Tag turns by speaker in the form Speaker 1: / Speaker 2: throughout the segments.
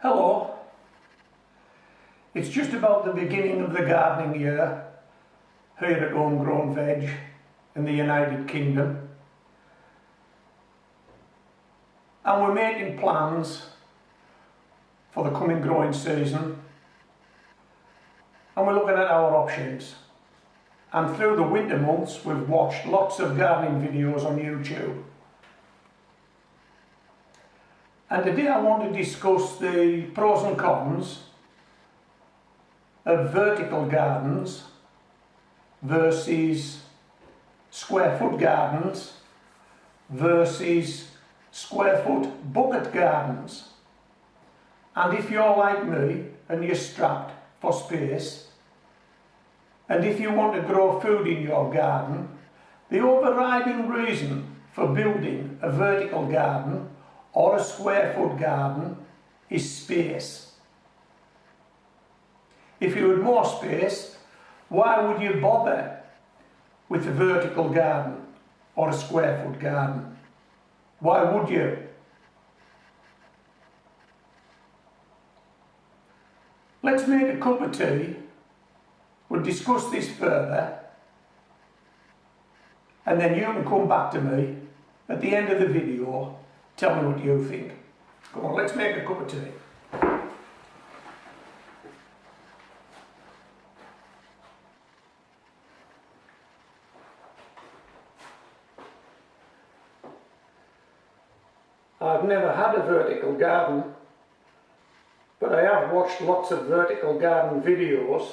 Speaker 1: Hello, it's just about the beginning of the gardening year here at Homegrown Veg in the United Kingdom, and we're making plans for the coming growing season, and we're looking at our options. And through the winter months we've watched lots of gardening videos on YouTube. And today I want to discuss the pros and cons of vertical gardens versus square foot gardens versus square foot bucket gardens. And if you're like me and you're strapped for space, and if you want to grow food in your garden, the overriding reason for building a vertical garden or a square foot garden is space. If you had more space, why would you bother with a vertical garden or a square foot garden? Why would you? Let's make a cup of tea, we'll discuss this further, and then you can come back to me at the end of the video. Tell me what you think. Come on, let's make a cup of tea. I've never had a vertical garden, but I have watched lots of vertical garden videos.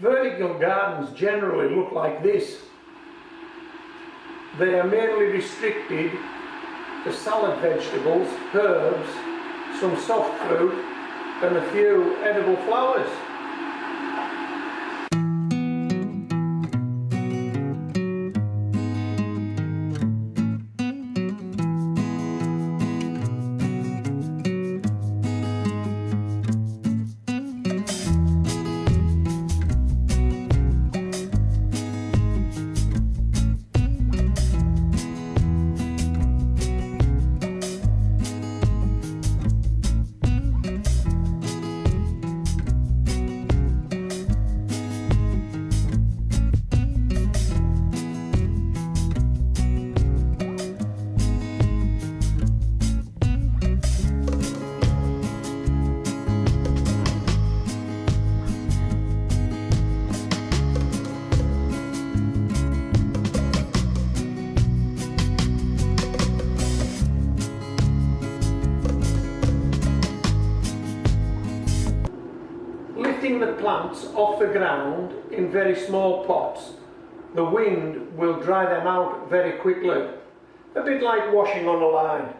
Speaker 1: Vertical gardens generally look like this. They are mainly restricted to salad vegetables, herbs, some soft fruit and a few edible flowers. Lifting the plants off the ground in very small pots, the wind will dry them out very quickly, a bit like washing on a line.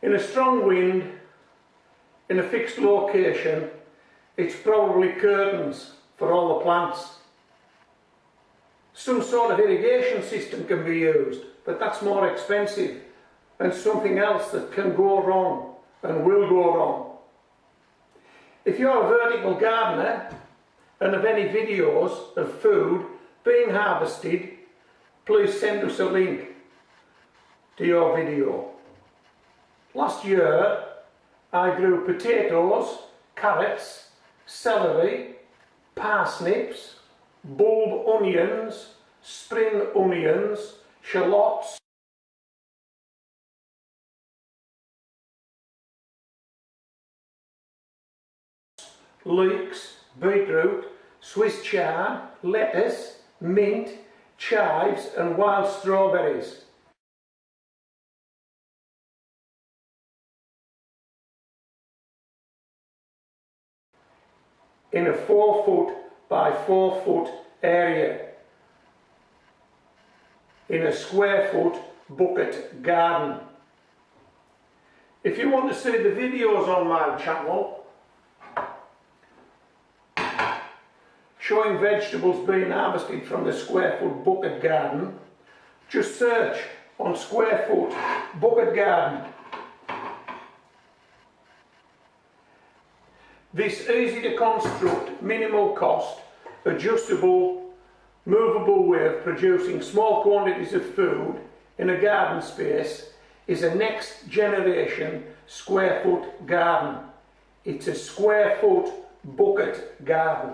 Speaker 1: In a strong wind, in a fixed location, it's probably curtains for all the plants. Some sort of irrigation system can be used, but that's more expensive and something else that can go wrong and will go wrong. If you're a vertical gardener and have any videos of food being harvested, please send us a link to your video. Last year I grew potatoes, carrots, celery, parsnips, bulb onions, spring onions, shallots, leeks, beetroot, Swiss chard, lettuce, mint, chives and wild strawberries. In a 4 foot by 4 foot area. in a square foot bucket garden. If you want to see the videos on my channel showing vegetables being harvested from the square foot bucket garden, just search on square foot bucket garden. This easy to construct, minimal cost, adjustable, movable way of producing small quantities of food in a garden space is a next generation square foot garden. It's a square foot bucket garden.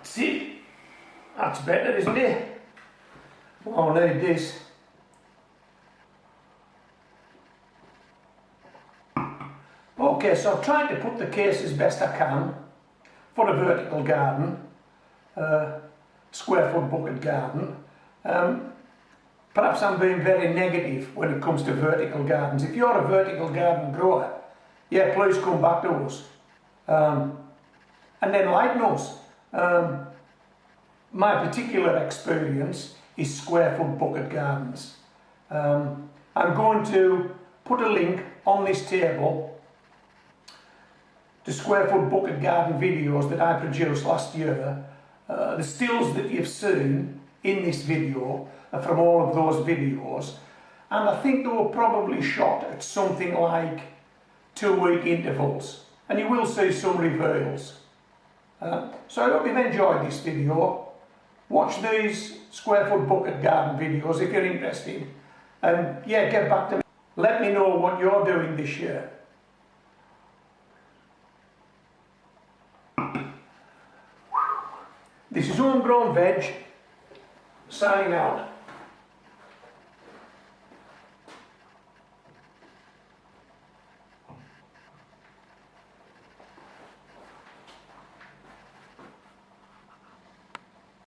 Speaker 1: See, that's better, isn't it? I'll need this. Okay, so I've tried to put the case as best I can for a vertical garden, square foot bucket garden. Perhaps I'm being very negative when it comes to vertical gardens. If you're a vertical garden grower, yeah, please come back to us and enlighten us. My particular experience is square foot bucket gardens. I'm going to put a link on this table to square foot bucket garden videos that I produced last year. The stills that you've seen in this video are from all of those videos, and I think they were probably shot at something like 2-week intervals, and you will see some reveals. So I hope you've enjoyed this video. Watch these square foot bucket garden videos if you're interested, and yeah, get back to me. Let me know what you're doing this year. This is Homegrown Veg, signing out.